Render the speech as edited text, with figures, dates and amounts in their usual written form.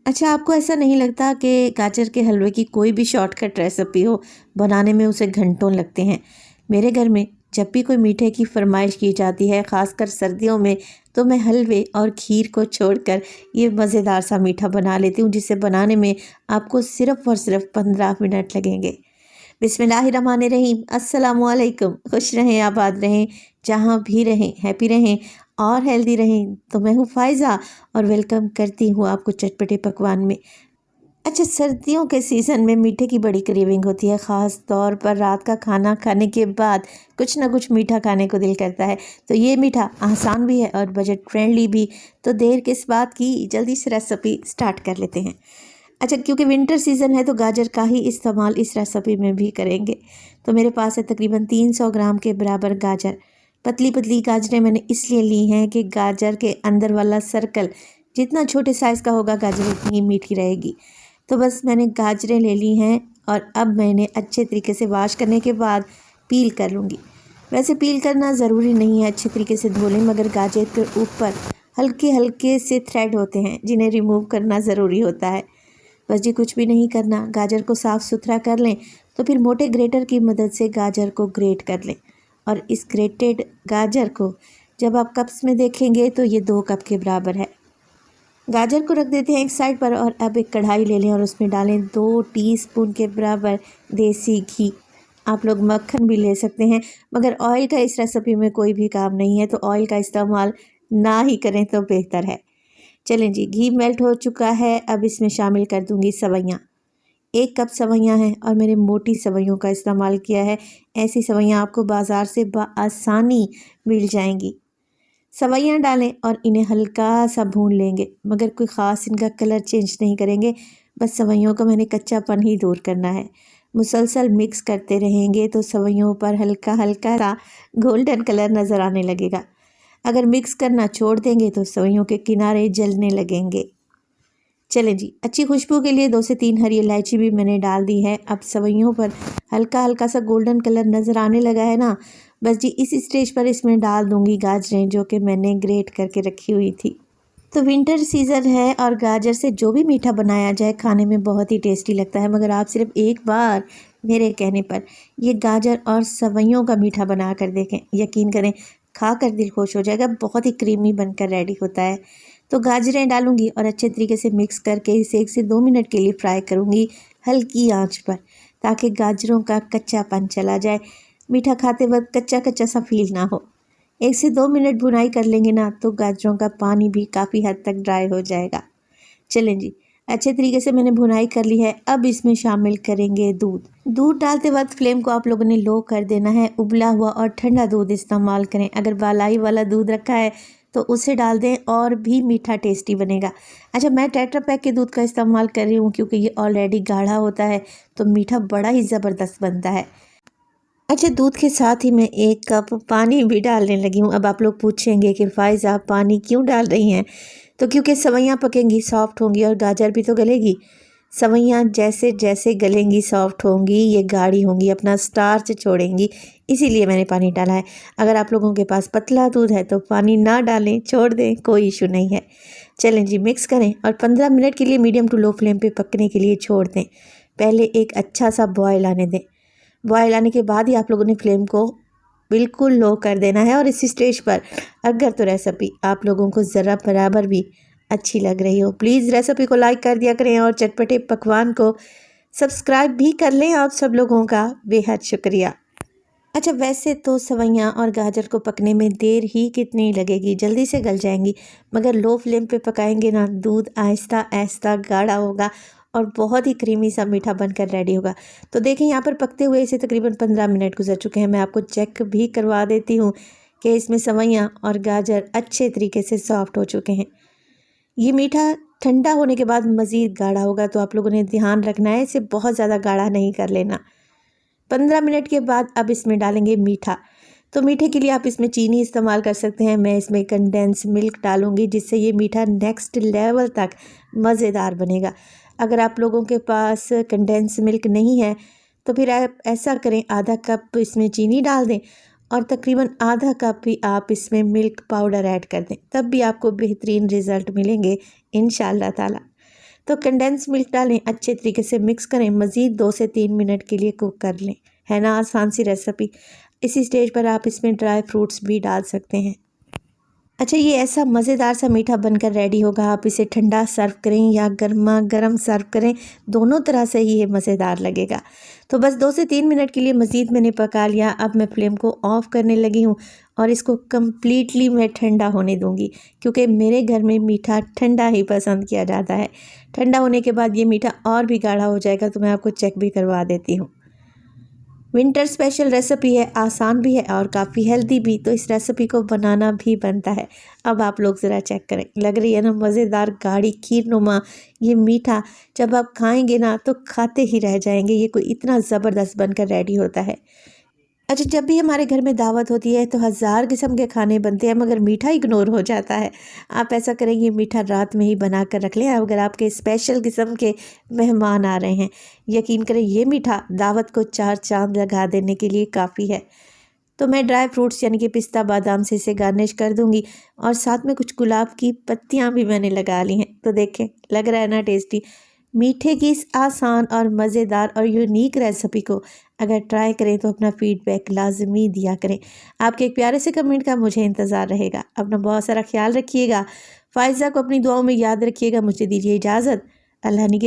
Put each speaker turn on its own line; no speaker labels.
अच्छा, आपको ऐसा नहीं लगता कि गाजर के हलवे की कोई भी शॉर्टकट रेसिपी हो, बनाने में उसे घंटों लगते हैं। मेरे घर में जब भी कोई मीठे की फरमाइश की जाती है, ख़ासकर सर्दियों में, तो मैं हलवे और खीर को छोड़कर ये मज़ेदार सा मीठा बना लेती हूँ, जिसे बनाने में आपको सिर्फ़ और सिर्फ 15 मिनट लगेंगे। बिस्मिल्लाहिर्रहमानिर्रहीम, अस्सलामुअलैकुम। खुश रहें, आबाद रहें, जहाँ भी रहें, हैप्पी रहें और हेल्दी रहें। तो मैं हूँ फ़ायज़ा और वेलकम करती हूँ आपको चटपटे पकवान में। अच्छा, सर्दियों के सीज़न में मीठे की बड़ी क्रेविंग होती है, ख़ास तौर पर रात का खाना खाने के बाद कुछ ना कुछ मीठा खाने को दिल करता है। तो ये मीठा आसान भी है और बजट फ्रेंडली भी। तो देर किस बात की, जल्दी से रेसिपी स्टार्ट कर लेते हैं। अच्छा, क्योंकि विंटर सीज़न है तो गाजर का ही इस्तेमाल इस रेसिपी में भी करेंगे। तो मेरे पास है तकरीबन 300 ग्राम के बराबर गाजर। पतली पतली गाजरें मैंने इसलिए ली हैं कि गाजर के अंदर वाला सर्कल जितना छोटे साइज़ का होगा, गाजर उतनी ही मीठी रहेगी। तो बस मैंने गाजरें ले ली हैं और अब मैं इन्हें अच्छे तरीके से वॉश करने के बाद पील कर लूँगी। वैसे पील करना ज़रूरी नहीं है, अच्छे तरीके से धो लें, मगर गाजर के ऊपर हल्के हल्के से थ्रेड होते हैं जिन्हें रिमूव करना ज़रूरी होता है। बस जी, कुछ भी नहीं करना, गाजर को साफ़ सुथरा कर लें, तो फिर मोटे ग्रेटर की मदद से गाजर को ग्रेट कर लें। और इस ग्रेटेड गाजर को जब आप कप्स में देखेंगे तो ये 2 कप के बराबर है। गाजर को रख देते हैं एक साइड पर और अब एक कढ़ाई ले लें और उसमें डालें 2 टीस्पून के बराबर देसी घी। आप लोग मक्खन भी ले सकते हैं, मगर ऑयल का इस रेसिपी में कोई भी काम नहीं है, तो ऑयल का इस्तेमाल ना ही करें तो बेहतर है। चलें जी, घी मेल्ट हो चुका है, अब इसमें शामिल कर दूंगी सवैयाँ। 1 कप सवैयाँ हैं और मैंने मोटी सवैयों का इस्तेमाल किया है। ऐसी सवैयाँ आपको बाज़ार से बआसानी मिल जाएंगी। सवैयाँ डालें और इन्हें हल्का सा भून लेंगे, मगर कोई ख़ास इनका कलर चेंज नहीं करेंगे। बस सवैयों का मैंने कच्चापन ही दूर करना है। मुसलसल मिक्स करते रहेंगे तो सवैयों पर हल्का हल्का सा गोल्डन कलर नज़र आने लगेगा। अगर मिक्स करना छोड़ देंगे तो सवैयों के किनारे जलने लगेंगे। चलें जी, अच्छी खुशबू के लिए 2 से 3 हरी इलायची भी मैंने डाल दी है। अब सवैयों पर हल्का हल्का सा गोल्डन कलर नज़र आने लगा है ना, बस जी इस स्टेज पर इसमें डाल दूंगी गाजरें जो कि मैंने ग्रेट करके रखी हुई थी। तो विंटर सीज़न है और गाजर से जो भी मीठा बनाया जाए खाने में बहुत ही टेस्टी लगता है, मगर आप सिर्फ एक बार मेरे कहने पर ये गाजर और सवैयों का मीठा बना कर देखें, यकीन करें खाकर दिल खुश हो जाएगा। बहुत ही क्रीमी बनकर रेडी होता है। तो गाजरें डालूंगी और अच्छे तरीके से मिक्स करके इसे 1 से 2 मिनट के लिए फ्राई करूंगी हल्की आंच पर, ताकि गाजरों का कच्चापन चला जाए, मीठा खाते वक्त कच्चा कच्चा सा फील ना हो। 1 से 2 मिनट भुनाई कर लेंगे ना तो गाजरों का पानी भी काफ़ी हद तक ड्राई हो जाएगा। चलें जी, अच्छे तरीके से मैंने भुनाई कर ली है। अब इसमें शामिल करेंगे दूध। दूध डालते वक्त फ्लेम को आप लोगों ने लो कर देना है। उबला हुआ और ठंडा दूध इस्तेमाल करें। अगर बालाई वाला दूध रखा है तो उसे डाल दें और भी मीठा टेस्टी बनेगा। अच्छा, मैं टेट्रा पैक के दूध का इस्तेमाल कर रही हूँ क्योंकि ये ऑलरेडी गाढ़ा होता है, तो मीठा बड़ा ही ज़बरदस्त बनता है। अच्छा, दूध के साथ ही मैं 1 कप पानी भी डालने लगी हूँ। अब आप लोग पूछेंगे कि फ़ाइज़ा आप पानी क्यों डाल रही हैं? तो क्योंकि सवैयाँ पकेंगी, सॉफ्ट होंगी और गाजर भी तो गलेगी। सवैयाँ जैसे जैसे गलेंगी, सॉफ्ट होंगी, ये गाढ़ी होंगी, अपना स्टार्च छोड़ेंगी, इसीलिए मैंने पानी डाला है। अगर आप लोगों के पास पतला दूध है तो पानी ना डालें, छोड़ दें, कोई इशू नहीं है। चलें जी, मिक्स करें और 15 मिनट के लिए मीडियम टू लो फ्लेम पे पकने के लिए छोड़ दें। पहले एक अच्छा सा बॉयल आने दें। बॉयल आने के बाद ही आप लोगों ने फ्लेम को बिल्कुल लो कर देना है। और इस स्टेज पर अगर तो रेसिपी आप लोगों को ज़रा बराबर भी अच्छी लग रही हो, प्लीज़ रेसिपी को लाइक कर दिया करें और चटपटे पकवान को सब्सक्राइब भी कर लें। आप सब लोगों का बेहद शुक्रिया। अच्छा, वैसे तो सवैयाँ और गाजर को पकने में देर ही कितनी लगेगी, जल्दी से गल जाएंगी, मगर लो फ्लेम पे पकाएंगे ना, दूध आहिस्ता आहिस्ता गाढ़ा होगा और बहुत ही क्रीमी सा मीठा बनकर रेडी होगा। तो देखें, यहाँ पर पकते हुए इसे तकरीबन 15 मिनट गुजर चुके हैं। मैं आपको चेक भी करवा देती हूँ कि इसमें सवैयाँ और गाजर अच्छे तरीके से सॉफ्ट हो चुके हैं। ये मीठा ठंडा होने के बाद मज़ीद गाढ़ा होगा, तो आप लोगों ने ध्यान रखना है, इसे बहुत ज़्यादा गाढ़ा नहीं कर लेना। 15 मिनट के बाद अब इसमें डालेंगे मीठा। तो मीठे के लिए आप इसमें चीनी इस्तेमाल कर सकते हैं। मैं इसमें कंडेंस मिल्क डालूंगी, जिससे ये मीठा नेक्स्ट लेवल तक मज़ेदार बनेगा। अगर आप लोगों के पास कंडेंस मिल्क नहीं है तो फिर आप ऐसा करें, आधा कप इसमें चीनी डाल दें और तकरीबन आधा कप ही आप इसमें मिल्क पाउडर ऐड कर दें, तब भी आपको बेहतरीन रिज़ल्ट मिलेंगे इंशाअल्लाह ताला। तो कंडेंस मिल्क डालें, अच्छे तरीके से मिक्स करें, मज़ीद 2 से 3 मिनट के लिए कुक कर लें। है ना आसान सी रेसिपी। इसी स्टेज पर आप इसमें ड्राई फ्रूट्स भी डाल सकते हैं। अच्छा, ये ऐसा मज़ेदार सा मीठा बनकर रेडी होगा। आप इसे ठंडा सर्व करें या गर्मा गर्म सर्व करें, दोनों तरह से ही ये मज़ेदार लगेगा। तो बस 2 से 3 मिनट के लिए मज़ीद मैंने पका लिया। अब मैं फ्लेम को ऑफ़ करने लगी हूँ और इसको कम्प्लीटली मैं ठंडा होने दूँगी, क्योंकि मेरे घर में मीठा ठंडा ही पसंद किया जाता है। ठंडा होने के बाद ये मीठा और भी गाढ़ा हो जाएगा, तो मैं आपको चेक भी करवा देती हूँ। विंटर स्पेशल रेसिपी है, आसान भी है और काफ़ी हेल्दी भी, तो इस रेसिपी को बनाना भी बनता है। अब आप लोग ज़रा चेक करें, लग रही है ना मज़ेदार गाढ़ी खीरनुमा ये मीठा। जब आप खाएंगे ना तो खाते ही रह जाएंगे, ये कोई इतना ज़बरदस्त बनकर रेडी होता है। अच्छा, जब भी हमारे घर में दावत होती है तो हज़ार किस्म के खाने बनते हैं, मगर मीठा इग्नोर हो जाता है। आप ऐसा करेंगे, मीठा रात में ही बना कर रख लें अगर आपके स्पेशल किस्म के मेहमान आ रहे हैं। यकीन करें, ये मीठा दावत को 4 चाँद लगा देने के लिए काफ़ी है। तो मैं ड्राई फ्रूट्स यानी कि पिस्ता बादाम से इसे गार्निश कर दूंगी और साथ में कुछ गुलाब की पत्तियां भी मैंने लगा ली हैं। तो देखें, लग रहा है ना टेस्टी। मीठे की इस आसान और मज़ेदार और यूनिक रेसिपी को अगर ट्राई करें तो अपना फीडबैक लाजमी दिया करें। आपके एक प्यारे से कमेंट का मुझे इंतज़ार रहेगा। अपना बहुत सारा ख्याल रखिएगा। फ़ायज़ा को अपनी दुआओं में याद रखिएगा। मुझे दीजिए इजाज़त। अल्लाह निगहबान।